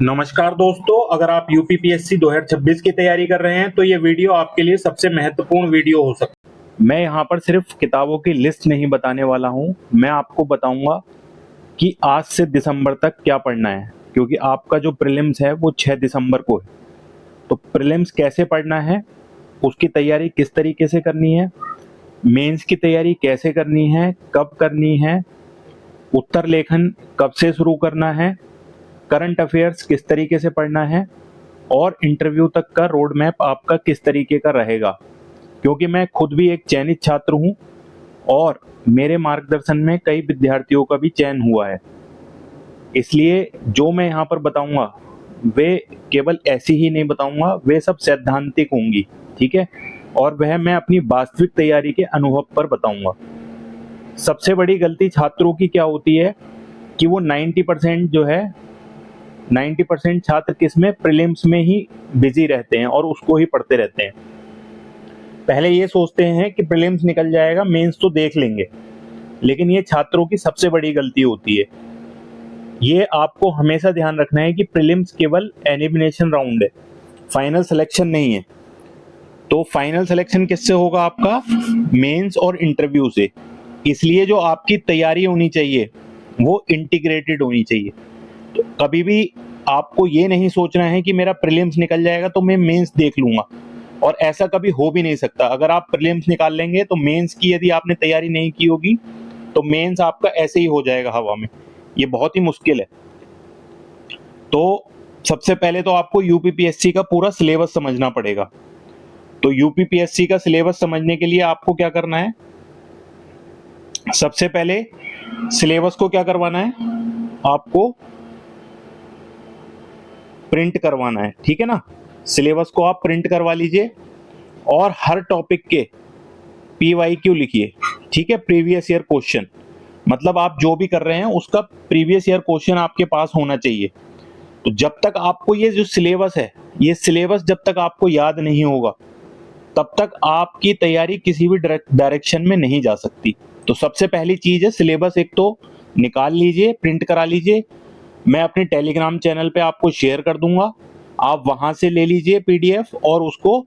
नमस्कार दोस्तों, अगर आप यूपीपीएससी 2026 की तैयारी कर रहे हैं तो ये वीडियो आपके लिए सबसे महत्वपूर्ण वीडियो हो सकता है। मैं यहाँ पर सिर्फ किताबों की लिस्ट नहीं बताने वाला हूँ, मैं आपको बताऊंगा कि आज से दिसंबर तक क्या पढ़ना है, क्योंकि आपका जो प्रीलिम्स है वो 6 दिसंबर को है। तो प्रीलिम्स कैसे पढ़ना है, उसकी तैयारी किस तरीके से करनी है, मेंस की तैयारी कैसे करनी है, कब करनी है, उत्तर लेखन कब से शुरू करना है, करंट अफेयर्स किस तरीके से पढ़ना है और इंटरव्यू तक का रोड मैप आपका किस तरीके का रहेगा। क्योंकि मैं खुद भी एक चयनित छात्र हूं और मेरे मार्गदर्शन में कई विद्यार्थियों का भी चयन हुआ है, इसलिए जो मैं यहाँ पर बताऊंगा वे केवल ऐसी ही नहीं बताऊंगा, वे सब सैद्धांतिक होंगी, ठीक है, और वह मैं अपनी वास्तविक तैयारी के अनुभव पर बताऊंगा। सबसे बड़ी गलती छात्रों की क्या होती है कि वो 90% छात्र किसमें, प्रीलिम्स में ही बिजी रहते हैं और उसको ही पढ़ते रहते हैं। पहले ये सोचते हैं कि प्रीलिम्स निकल जाएगा, मेंस तो देख लेंगे, लेकिन ये छात्रों की सबसे बड़ी गलती होती है। ये आपको हमेशा ध्यान रखना है कि प्रीलिम्स केवल एलिमिनेशन राउंड है, फाइनल सिलेक्शन नहीं है। तो फाइनल सिलेक्शन किससे होगा? आपका मेंस और इंटरव्यू से। इसलिए जो आपकी तैयारी होनी चाहिए वो इंटीग्रेटेड होनी चाहिए। तो कभी भी आपको ये नहीं सोचना है कि मेरा प्रीलिम्स निकल जाएगा तो मैं मेंस देख लूंगा, और ऐसा कभी हो भी नहीं सकता। अगर आप प्रीलिम्स निकाल लेंगे तो मेंस की यदि आपने तैयारी नहीं की होगी तो मेंस आपका ऐसे ही हो जाएगा हवा में। ये बहुत ही मुश्किल है। तो सबसे पहले तो आपको यूपीपीएससी का पूरा सिलेबस समझना पड़ेगा। तो यूपीपीएससी का सिलेबस समझने के लिए आपको क्या करना है? सबसे पहले सिलेबस को क्या करवाना है? आपको प्रिंट करवाना है, ठीक है ना। सिलेबस को आप प्रिंट करवा लीजिए और हर टॉपिक के PYQ लिखिए, ठीक है, प्रीवियस ईयर क्वेश्चन। मतलब आप जो भी कर रहे हैं उसका प्रीवियस ईयर क्वेश्चन आपके पास होना चाहिए। तो जब तक आपको ये जो सिलेबस है, ये सिलेबस जब तक आपको याद नहीं होगा तब तक आपकी तैयारी किसी भी डायरेक्शन में नहीं जा सकती। तो सबसे पहली चीज है सिलेबस, एक तो निकाल लीजिए, प्रिंट करा लीजिए। मैं अपने टेलीग्राम चैनल पे आपको शेयर कर दूंगा, आप वहां से ले लीजिए PDF और उसको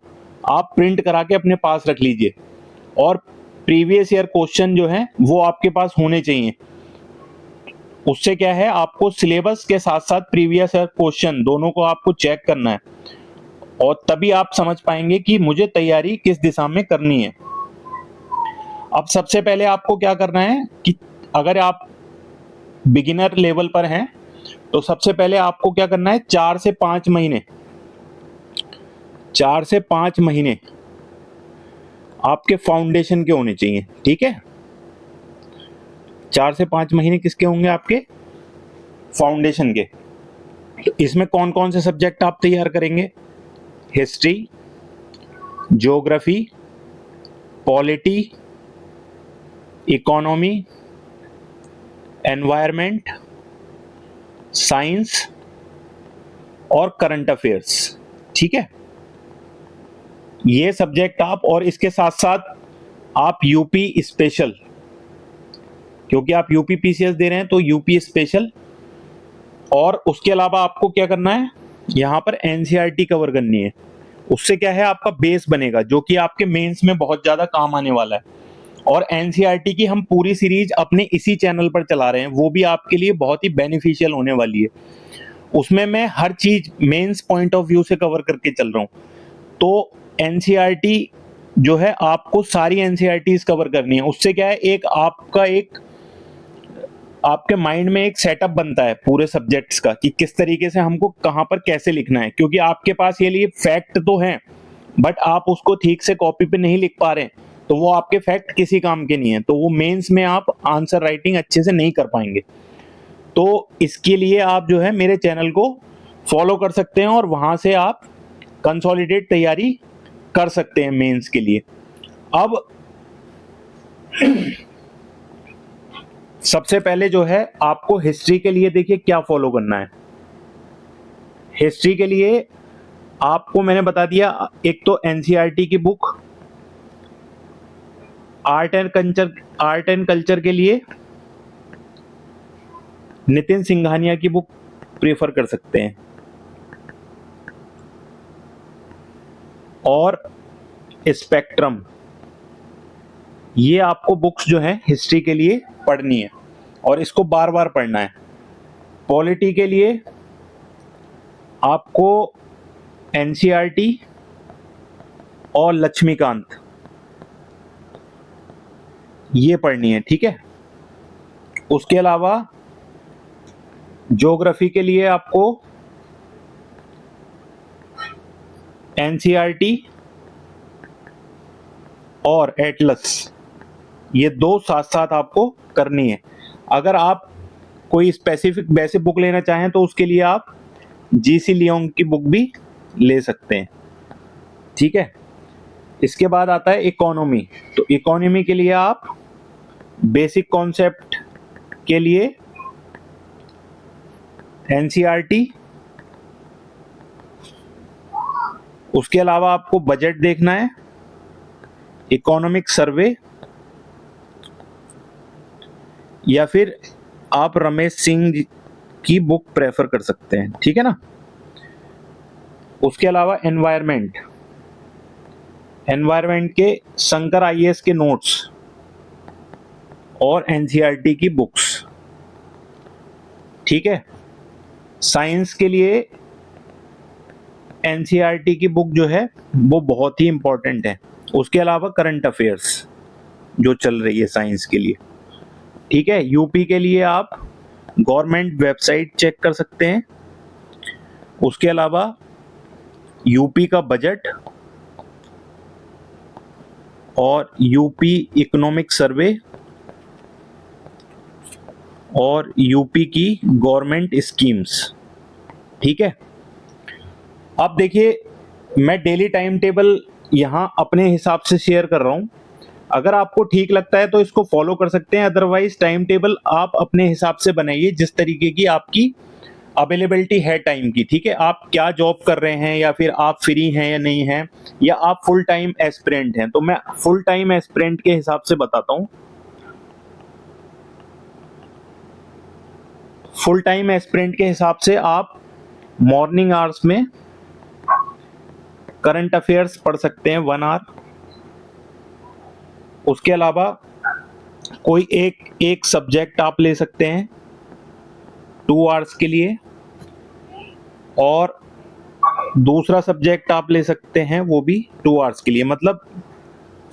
आप प्रिंट करा के अपने पास रख लीजिए। और प्रीवियस ईयर क्वेश्चन जो है वो आपके पास होने चाहिए। उससे क्या है, आपको सिलेबस के साथ साथ प्रीवियस ईयर क्वेश्चन दोनों को आपको चेक करना है, और तभी आप समझ पाएंगे कि मुझे तैयारी किस दिशा में करनी है। अब सबसे पहले आपको क्या करना है कि अगर आप बिगिनर लेवल पर हैं तो सबसे पहले आपको क्या करना है, 4 से 5 महीने आपके फाउंडेशन के होने चाहिए, ठीक है। 4 से 5 महीने किसके होंगे? आपके फाउंडेशन के। तो इसमें कौन कौन से सब्जेक्ट आप तैयार करेंगे? History, geography, polity, economy, environment, science और करंट अफेयर्स, ठीक है। ये सब्जेक्ट आप, और इसके साथ साथ आप यूपी स्पेशल, क्योंकि आप यूपी PCS दे रहे हैं तो यूपी स्पेशल। और उसके अलावा आपको क्या करना है, यहां पर NCERT कवर करनी है। उससे क्या है, आपका बेस बनेगा जो कि आपके मेंस में बहुत ज्यादा काम आने वाला है। और NCERT की हम पूरी सीरीज अपने इसी चैनल पर चला रहे हैं, वो भी आपके लिए बहुत ही बेनिफिशियल होने वाली है। उसमें मैं हर चीज मेंस पॉइंट ऑफ व्यू से कवर करके चल रहा हूं। तो NCERT जो है आपको सारी NCERTs कवर करनी है। उससे क्या है, एक आपके माइंड में एक सेटअप बनता है पूरे सब्जेक्ट्स का कि किस तरीके से हमको कहां पर कैसे लिखना है। क्योंकि आपके पास ये लिए फैक्ट तो हैं बट आप उसको ठीक से कॉपी पे नहीं लिख पा रहे हैं, तो वो आपके फैक्ट किसी काम के नहीं है, तो वो मेंस में आप आंसर राइटिंग अच्छे से नहीं कर पाएंगे। तो इसके लिए आप जो है मेरे चैनल को फॉलो कर सकते हैं और वहां से आप कंसोलिडेट तैयारी कर सकते हैं मेंस के लिए। अब सबसे पहले जो है आपको हिस्ट्री के लिए देखिए क्या फॉलो करना है। हिस्ट्री के लिए आपको मैंने बता दिया, एक तो NCERT की बुक, आर्ट एंड कल्चर के लिए नितिन सिंघानिया की बुक प्रेफर कर सकते हैं, और स्पेक्ट्रम, ये आपको बुक्स जो है हिस्ट्री के लिए पढ़नी है और इसको बार बार पढ़ना है। पॉलिटी के लिए आपको एनसीईआरटी और लक्ष्मीकांत ये पढ़नी है, ठीक है। उसके अलावा ज्योग्राफी के लिए आपको एनसीईआरटी और एटलस, ये दो साथ साथ आपको करनी है। अगर आप कोई स्पेसिफिक वैसे बुक लेना चाहें तो उसके लिए आप जीसी लियोंग की बुक भी ले सकते हैं, ठीक है। इसके बाद आता है इकोनॉमी। तो इकोनॉमी के लिए आप बेसिक कॉन्सेप्ट के लिए एनसीईआरटी, उसके अलावा आपको बजट देखना है, इकोनॉमिक सर्वे, या फिर आप रमेश सिंह की बुक प्रेफर कर सकते हैं, ठीक है ना। उसके अलावा एनवायरनमेंट के शंकर आईएएस के नोट्स और एनसीईआरटी की बुक्स, ठीक है। साइंस के लिए एनसीईआरटी की बुक जो है वो बहुत ही इंपॉर्टेंट है। उसके अलावा करंट अफेयर्स जो चल रही है साइंस के लिए, ठीक है। यूपी के लिए आप गवर्नमेंट वेबसाइट चेक कर सकते हैं। उसके अलावा यूपी का बजट और यूपी इकोनॉमिक सर्वे और यूपी की गवर्नमेंट स्कीम्स, ठीक है। अब देखिए, मैं डेली टाइम टेबल यहाँ अपने हिसाब से शेयर कर रहा हूँ। अगर आपको ठीक लगता है तो इसको फॉलो कर सकते हैं, अदरवाइज टाइम टेबल आप अपने हिसाब से बनाइए जिस तरीके की आपकी अवेलेबिलिटी है टाइम की, ठीक है। आप क्या जॉब कर रहे हैं, या फिर आप फ्री हैं या नहीं हैं, या आप फुल टाइम एस्पिरेंट हैं। तो मैं फुल टाइम एस्पिरेंट के हिसाब से बताता हूँ। फुल टाइम एस्पिरेंट के हिसाब से आप मॉर्निंग आवर्स में करंट अफेयर्स पढ़ सकते हैं 1 आवर। उसके अलावा कोई एक सब्जेक्ट आप ले सकते हैं 2 आवर्स के लिए, और दूसरा सब्जेक्ट आप ले सकते हैं वो भी 2 आवर्स के लिए। मतलब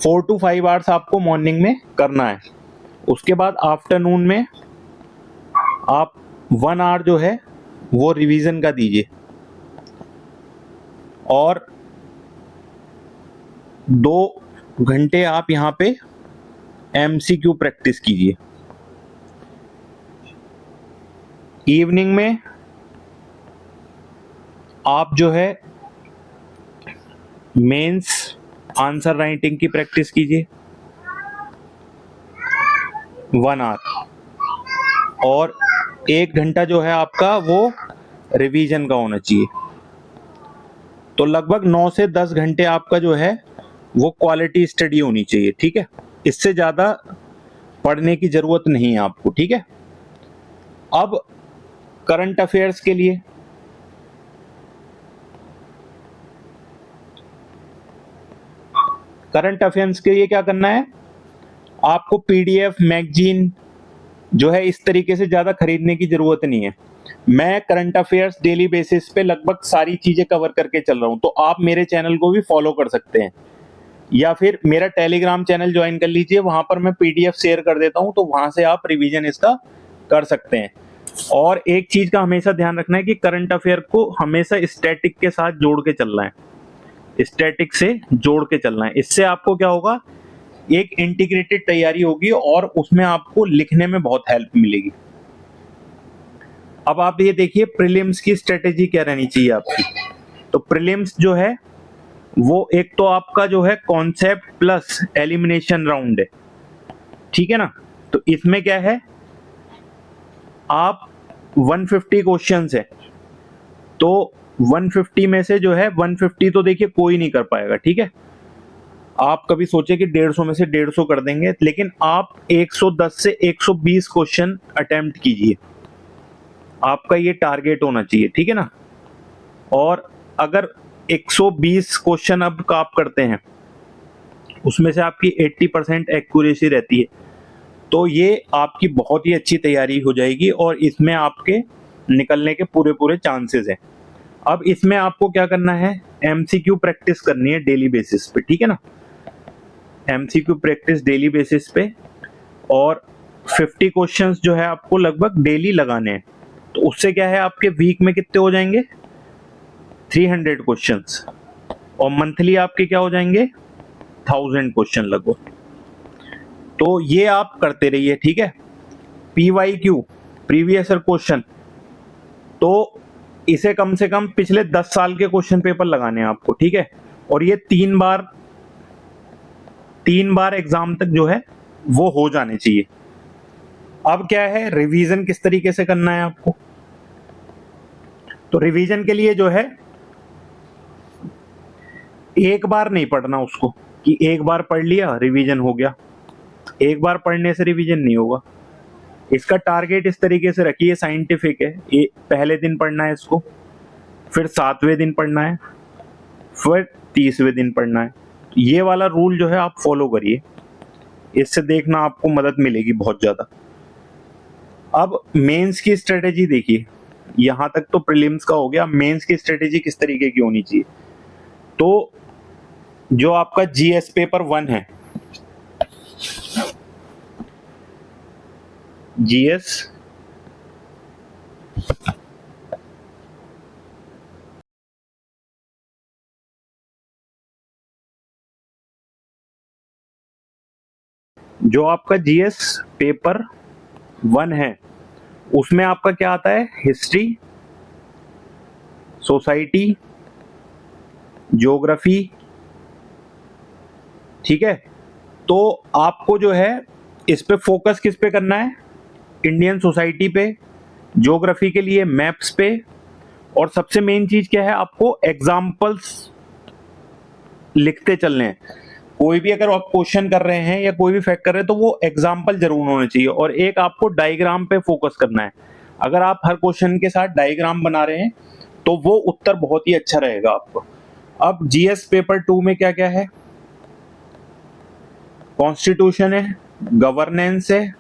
4 to 5 आवर्स आपको मॉर्निंग में करना है। उसके बाद आफ्टरनून में आप 1 आवर जो है वो रिवीजन का दीजिए, और 2 घंटे आप यहाँ पे एमसीक्यू प्रैक्टिस कीजिए। इवनिंग में आप जो है मेंस आंसर राइटिंग की प्रैक्टिस कीजिए 1 आवर, और 1 घंटा जो है आपका वो रिवीजन का होना चाहिए। तो लगभग 9 से 10 घंटे आपका जो है वो क्वालिटी स्टडी होनी चाहिए, ठीक है। इससे ज्यादा पढ़ने की जरूरत नहीं है आपको, ठीक है। अब करंट अफेयर्स के लिए क्या करना है, आपको पीडीएफ मैगजीन जो है इस तरीके से ज्यादा खरीदने की जरूरत नहीं है। मैं करंट अफेयर्स डेली बेसिस पे लगभग सारी चीजें कवर करके चल रहा हूं, तो आप मेरे चैनल को भी फॉलो कर सकते हैं, या फिर मेरा टेलीग्राम चैनल ज्वाइन कर लीजिए। वहां पर मैं पीडीएफ शेयर कर देता हूं, तो वहां से आप रिवीजन इसका कर सकते हैं। और एक चीज का हमेशा ध्यान रखना है कि करंट अफेयर को हमेशा स्टैटिक के साथ जोड़ के चलना है, स्टैटिक से जोड़ के चलना है। इससे आपको क्या होगा, एक इंटीग्रेटेड तैयारी होगी और उसमें आपको लिखने में बहुत हेल्प मिलेगी। अब आप ये देखिए प्रीलिम्स की स्ट्रेटेजी क्या रहनी चाहिए आपकी। तो प्रीलिम्स जो है वो एक तो आपका जो है कॉन्सेप्ट प्लस एलिमिनेशन राउंड है, ठीक है ना। तो इसमें क्या है, आप 150 क्वेश्चंस है, तो 150 में से जो है 150 तो देखिए कोई नहीं कर पाएगा, ठीक है। आप कभी सोचे कि 150 में से 150 कर देंगे, लेकिन आप 110 से 120 क्वेश्चन अटेम्प्ट कीजिए, आपका ये टारगेट होना चाहिए, ठीक है ना। और अगर 120 क्वेश्चन अब का आप करते हैं, उसमें से आपकी 80% एक्यूरेसी रहती है, तो ये आपकी बहुत ही अच्छी तैयारी हो जाएगी और इसमें आपके निकलने के पूरे पूरे चांसेस हैं। अब इसमें आपको क्या करना है, एमसीक्यू प्रैक्टिस करनी है डेली बेसिस पे, ठीक है ना, एमसीक्यू प्रैक्टिस डेली बेसिस पे, और 50 क्वेश्चंस जो है आपको लगभग डेली लगाने हैं। तो उससे क्या है, आपके वीक में कितने हो जाएंगे, 300 क्वेश्चंस, और मंथली आपके क्या हो जाएंगे, 1000 क्वेश्चन लगभग। तो ये आप करते रहिए, ठीक है। PYQ, प्रीवियस ईयर क्वेश्चन, तो इसे कम से कम पिछले 10 साल के क्वेश्चन पेपर लगाने हैं आपको, ठीक है। और ये 3 बार एग्जाम तक जो है वो हो जाने चाहिए। अब क्या है, रिवीजन किस तरीके से करना है आपको, तो रिवीजन के लिए जो है एक बार नहीं पढ़ना उसको कि एक बार पढ़ लिया रिवीजन हो गया, एक बार पढ़ने से रिवीजन नहीं होगा। इसका टारगेट इस तरीके से रखिए, साइंटिफिक है, ये पहले दिन पढ़ना है इसको, फिर 7वें दिन पढ़ना है, फिर 30वें दिन पढ़ना है। ये वाला रूल जो है आप फॉलो करिए, इससे देखना आपको मदद मिलेगी बहुत ज्यादा। अब मेंस की स्ट्रेटेजी देखिए, यहां तक तो प्रीलिम्स का हो गया, मेंस की स्ट्रेटेजी किस तरीके की होनी चाहिए। तो जो आपका जीएस पेपर 1 है, जीएस जो आपका जीएस पेपर 1 है, उसमें आपका क्या आता है, हिस्ट्री, सोसाइटी, ज्योग्राफी, ठीक है। तो आपको जो है इस पे फोकस किस पे करना है, इंडियन सोसाइटी पे, ज्योग्राफी के लिए मैप्स पे, और सबसे मेन चीज क्या है, आपको एग्जाम्पल्स लिखते चलने हैं। कोई भी अगर आप क्वेश्चन कर रहे हैं या कोई भी फैक्ट कर रहे हैं तो वो एग्जाम्पल जरूर होने चाहिए, और एक आपको डायग्राम पे फोकस करना है। अगर आप हर क्वेश्चन के साथ डायग्राम बना रहे हैं तो वो उत्तर बहुत ही अच्छा रहेगा आपको। अब जीएस पेपर 2 में क्या क्या है, कॉन्स्टिट्यूशन है, गवर्नेंस है,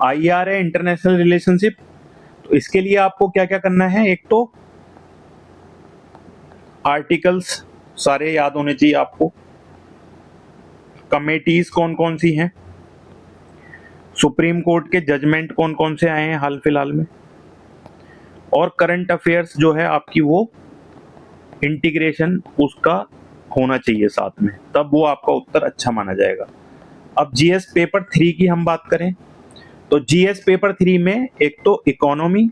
आईआर है, इंटरनेशनल रिलेशनशिप। तो इसके लिए आपको क्या क्या करना है, एक तो आर्टिकल्स सारे याद होने चाहिए आपको, कमेटीज कौन कौन सी हैं, सुप्रीम कोर्ट के जजमेंट कौन कौन से आए हैं हाल फिलहाल में, और करंट अफेयर्स जो है आपकी वो इंटीग्रेशन उसका होना चाहिए साथ में, तब वो आपका उत्तर अच्छा माना जाएगा। अब जीएस पेपर 3 की हम बात करें तो जीएस पेपर 3 में एक तो economy,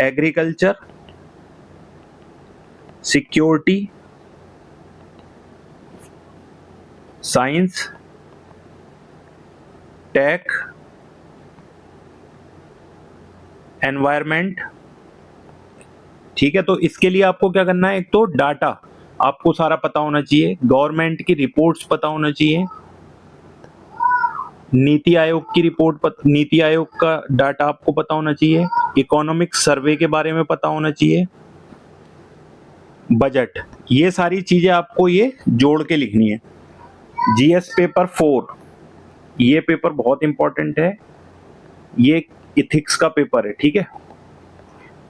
agriculture, security, science, tech, environment, ठीक है। तो इसके लिए आपको क्या करना है, एक तो डाटा आपको सारा पता होना चाहिए, गवर्नमेंट की रिपोर्ट्स पता होना चाहिए, नीति आयोग की नीति आयोग का डाटा आपको पता होना चाहिए, इकोनॉमिक सर्वे के बारे में पता होना चाहिए, बजट, ये सारी चीजें आपको ये जोड़ के लिखनी है। जीएस पेपर 4, ये पेपर बहुत इंपॉर्टेंट है, ये इथिक्स का पेपर है, ठीक है।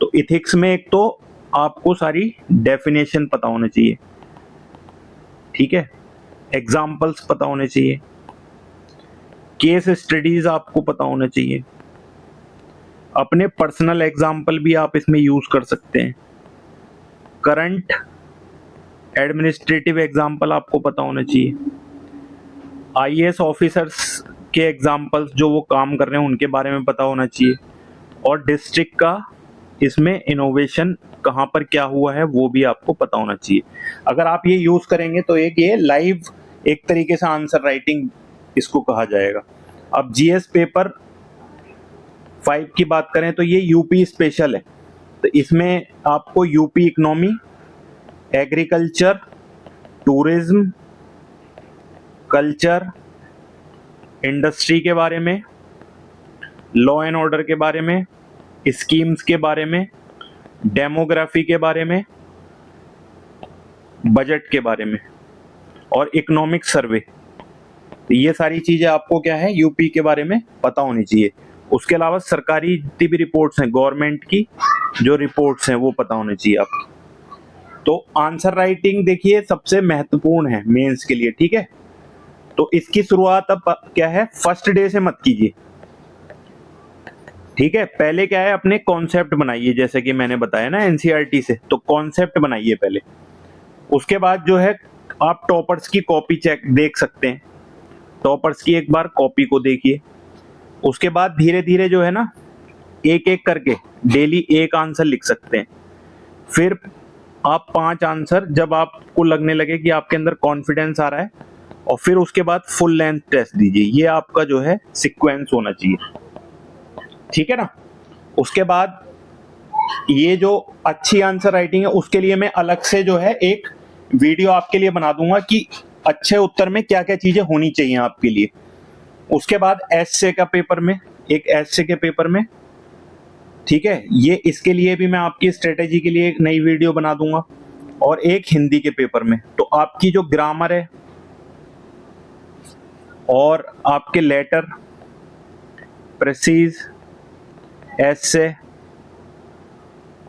तो इथिक्स में एक तो आपको सारी डेफिनेशन पता होना चाहिए, ठीक है, एग्जाम्पल्स पता होने चाहिए, केस स्टडीज आपको पता होना चाहिए, अपने पर्सनल एग्जाम्पल भी आप इसमें यूज कर सकते हैं, करंट एडमिनिस्ट्रेटिव एग्जाम्पल आपको पता होना चाहिए, आईएएस ऑफिसर्स के एग्जाम्पल्स जो वो काम कर रहे हैं उनके बारे में पता होना चाहिए, और डिस्ट्रिक्ट का इसमें इनोवेशन कहाँ पर क्या हुआ है वो भी आपको पता होना चाहिए। अगर आप ये यूज करेंगे तो एक ये लाइव एक तरीके से आंसर राइटिंग इसको कहा जाएगा। अब जीएस पेपर 5 की बात करें तो ये यूपी स्पेशल है, तो इसमें आपको UP economy, agriculture, tourism, culture, industry के बारे में, लॉ एंड ऑर्डर के बारे में, स्कीम्स के बारे में, डेमोग्राफी के बारे में, बजट के बारे में और इकोनॉमिक सर्वे। तो ये सारी चीजें आपको क्या है यूपी के बारे में पता होनी चाहिए। उसके अलावा सरकारी जितनी भी रिपोर्ट्स हैं, गवर्नमेंट की जो रिपोर्ट्स हैं वो पता होनी चाहिए आपको। तो आंसर राइटिंग देखिए सबसे महत्वपूर्ण है मेंस के लिए, ठीक है। तो इसकी शुरुआत अब क्या है, फर्स्ट डे से मत कीजिए, ठीक है। पहले क्या है, अपने कॉन्सेप्ट बनाइए, जैसे कि मैंने बताया ना एनसीईआरटी से, तो कॉन्सेप्ट बनाइए पहले। उसके बाद जो है आप टॉपर्स की कॉपी चेक देख सकते हैं, टॉपर्स की एक बार कॉपी को देखिए। उसके बाद धीरे धीरे जो है ना एक एक करके डेली एक आंसर लिख सकते हैं। फिर आप 5 आंसर, जब आपको लगने लगे कि आपके अंदर कॉन्फिडेंस आ रहा है, और फिर उसके बाद फुल लेंथ टेस्ट दीजिए। ये आपका जो है सीक्वेंस होना चाहिए, ठीक है ना। उसके बाद ये जो अच्छी आंसर राइटिंग है उसके लिए मैं अलग से जो है एक वीडियो आपके लिए बना दूंगा कि अच्छे उत्तर में क्या क्या चीजें होनी चाहिए आपके लिए। उसके बाद एसए का पेपर में, एक एसए के पेपर में, ठीक है, ये इसके लिए भी मैं आपकी स्ट्रेटेजी के लिए एक नई वीडियो बना दूंगा। और एक हिंदी के पेपर में, तो आपकी जो ग्रामर है और आपके लेटर, प्रेसीज, एसे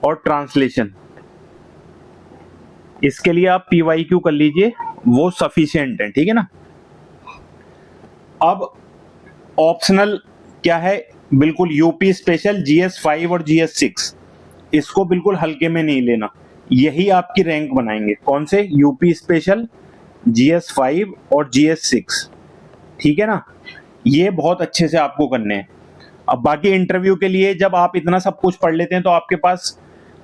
और ट्रांसलेशन, इसके लिए आप पीवाईक्यू कर लीजिए, वो सफिशिएंट है, ठीक है ना। अब ऑप्शनल क्या है, बिल्कुल यूपी स्पेशल, जीएस 5 और जीएस 6, इसको बिल्कुल हल्के में नहीं लेना। यही आपकी रैंक बनाएंगे। कौन से? यूपी स्पेशल, जीएस 5 और जीएस 6, ठीक है ना। ये बहुत अच्छे से आपको करने हैं। अब बाकी इंटरव्यू के लिए जब आप इतना सब कुछ पढ़ लेते हैं तो आपके पास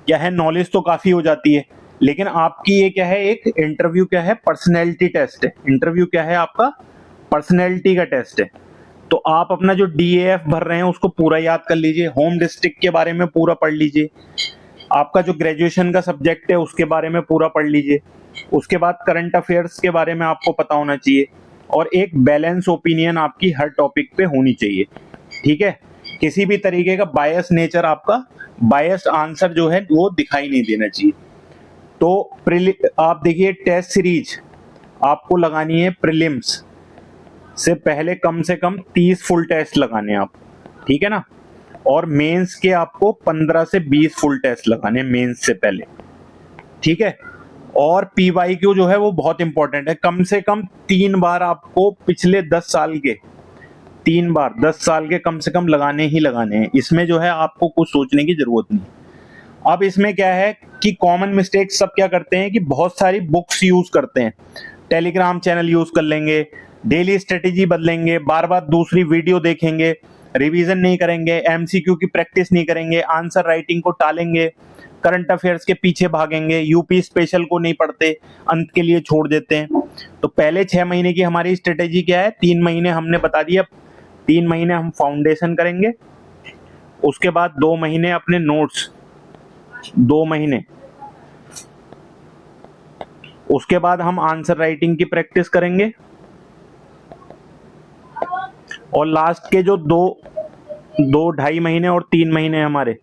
क्या है, नॉलेज तो काफी हो जाती है, लेकिन आपकी ये क्या है, एक इंटरव्यू क्या है, पर्सनैलिटी टेस्ट है। इंटरव्यू क्या है आपका, पर्सनैलिटी का टेस्ट है। तो आप अपना जो डीएएफ भर रहे हैं उसको पूरा याद कर लीजिए, होम डिस्ट्रिक्ट के बारे में पूरा पढ़ लीजिए, आपका जो ग्रेजुएशन का सब्जेक्ट है उसके बारे में पूरा पढ़ लीजिए। उसके बाद करंट अफेयर्स के बारे में आपको पता होना चाहिए, और एक बैलेंस ओपिनियन आपकी हर टॉपिक पे होनी चाहिए, ठीक है। किसी भी तरीके का बायस नेचर, आपका बायस्ड आंसर जो है वो दिखाई नहीं देना चाहिए। तो आप देखिए टेस्ट सीरीज आपको लगानी है, प्रीलिम्स से पहले कम से कम 30 फुल टेस्ट लगाने हैं आप, ठीक है ना। और मेंस के आपको 15 से 20 फुल टेस्ट लगाने हैं मेंस से पहले, ठीक है। और पीवाईक्यू जो है वो बहुत इंपॉर्टेंट है, कम से कम 3 बार आपको पिछले 10 साल के, 3 बार 10 साल के कम से कम लगाने ही लगाने हैं। इसमें जो है आपको कुछ सोचने की जरूरत नहीं। अब इसमें क्या है कि कॉमन मिस्टेक सब क्या करते हैं कि बहुत सारी बुक्स यूज करते हैं, टेलीग्राम चैनल यूज कर लेंगे, डेली स्ट्रेटेजी बदलेंगे, बार बार दूसरी वीडियो देखेंगे, रिवीजन नहीं करेंगे, एमसीक्यू की प्रैक्टिस नहीं करेंगे, आंसर राइटिंग को टालेंगे, करंट अफेयर्स के पीछे भागेंगे, यूपी स्पेशल को नहीं पढ़ते, अंत के लिए छोड़ देते हैं। तो पहले 6 महीने की हमारी स्ट्रेटेजी क्या है, 3 महीने हमने बता दिया, 3 महीने हम फाउंडेशन करेंगे, उसके बाद 2 महीने अपने नोट्स, 2 महीने, उसके बाद हम आंसर राइटिंग की प्रैक्टिस करेंगे, और लास्ट के जो 2-2.5 महीने और 3 महीने हमारे,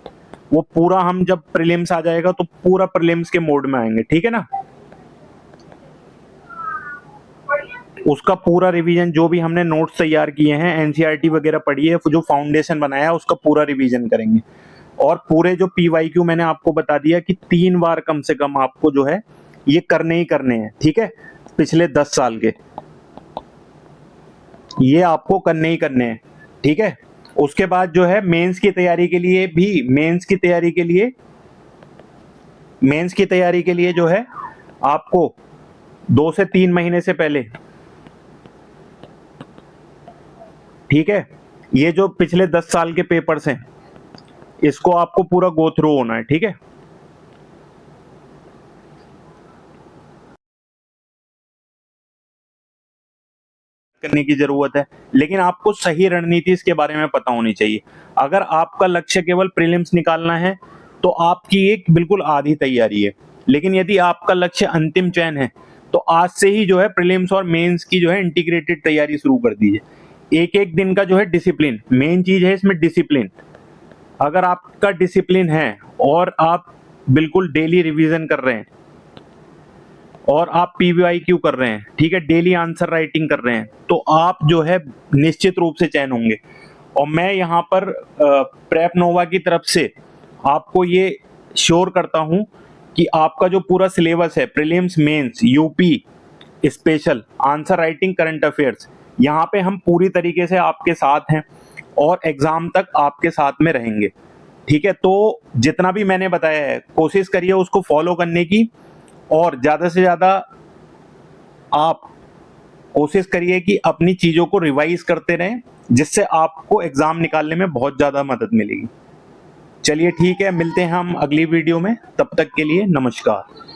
वो पूरा हम जब प्रीलिम्स आ जाएगा तो पूरा प्रीलिम्स के मोड में आएंगे, ठीक है ना। उसका पूरा रिवीजन, जो भी हमने नोट्स तैयार किए हैं, एनसीईआरटी वगैरह पढ़ी है, जो फाउंडेशन बनाया है उसका पूरा रिवीजन करेंगे। और पूरे जो पीवाईक्यू मैंने आपको बता दिया कि 3 बार कम से कम आपको जो है ये करने ही करने हैं, ठीक है। पिछले 10 साल के ये आपको करने ही करने हैं, ठीक है। उसके बाद जो है मेंस की तैयारी के लिए भी, मेंस की तैयारी के लिए जो है आपको 2 से 3 महीने से पहले, ठीक है, ये जो पिछले 10 साल के पेपर्स हैं इसको आपको पूरा गो थ्रू होना है, ठीक है। करने की जरूरत है, लेकिन आपको सही रणनीति इसके बारे में पता होनी चाहिए। अगर आपका लक्ष्य केवल प्रीलिम्स निकालना है तो आपकी एक बिल्कुल आधी तैयारी है, लेकिन यदि आपका लक्ष्य अंतिम चयन है तो आज से ही जो है प्रीलिम्स और मेंस की जो है इंटीग्रेटेड तैयारी शुरू कर दीजिए। एक एक दिन का जो है डिसिप्लिन, मेन चीज है इसमें डिसिप्लिन। अगर आपका डिसिप्लिन है और आप बिल्कुल डेली रिवीजन कर रहे हैं और आप PYQ कर रहे हैं, ठीक है, डेली आंसर राइटिंग कर रहे हैं, तो आप जो है निश्चित रूप से चयन होंगे। और मैं यहाँ पर प्रेप नोवा की तरफ से आपको ये श्योर करता हूँ कि आपका जो पूरा सिलेबस है, prelims, mains, UP special, answer writing, current affairs, यहाँ पे हम पूरी तरीके से आपके साथ हैं और एग्जाम तक आपके साथ में रहेंगे, ठीक है। तो जितना भी मैंने बताया है कोशिश करिए उसको फॉलो करने की, और ज्यादा से ज्यादा आप कोशिश करिए कि अपनी चीजों को रिवाइज करते रहें, जिससे आपको एग्जाम निकालने में बहुत ज्यादा मदद मिलेगी। चलिए ठीक है, मिलते हैं हम अगली वीडियो में, तब तक के लिए नमस्कार।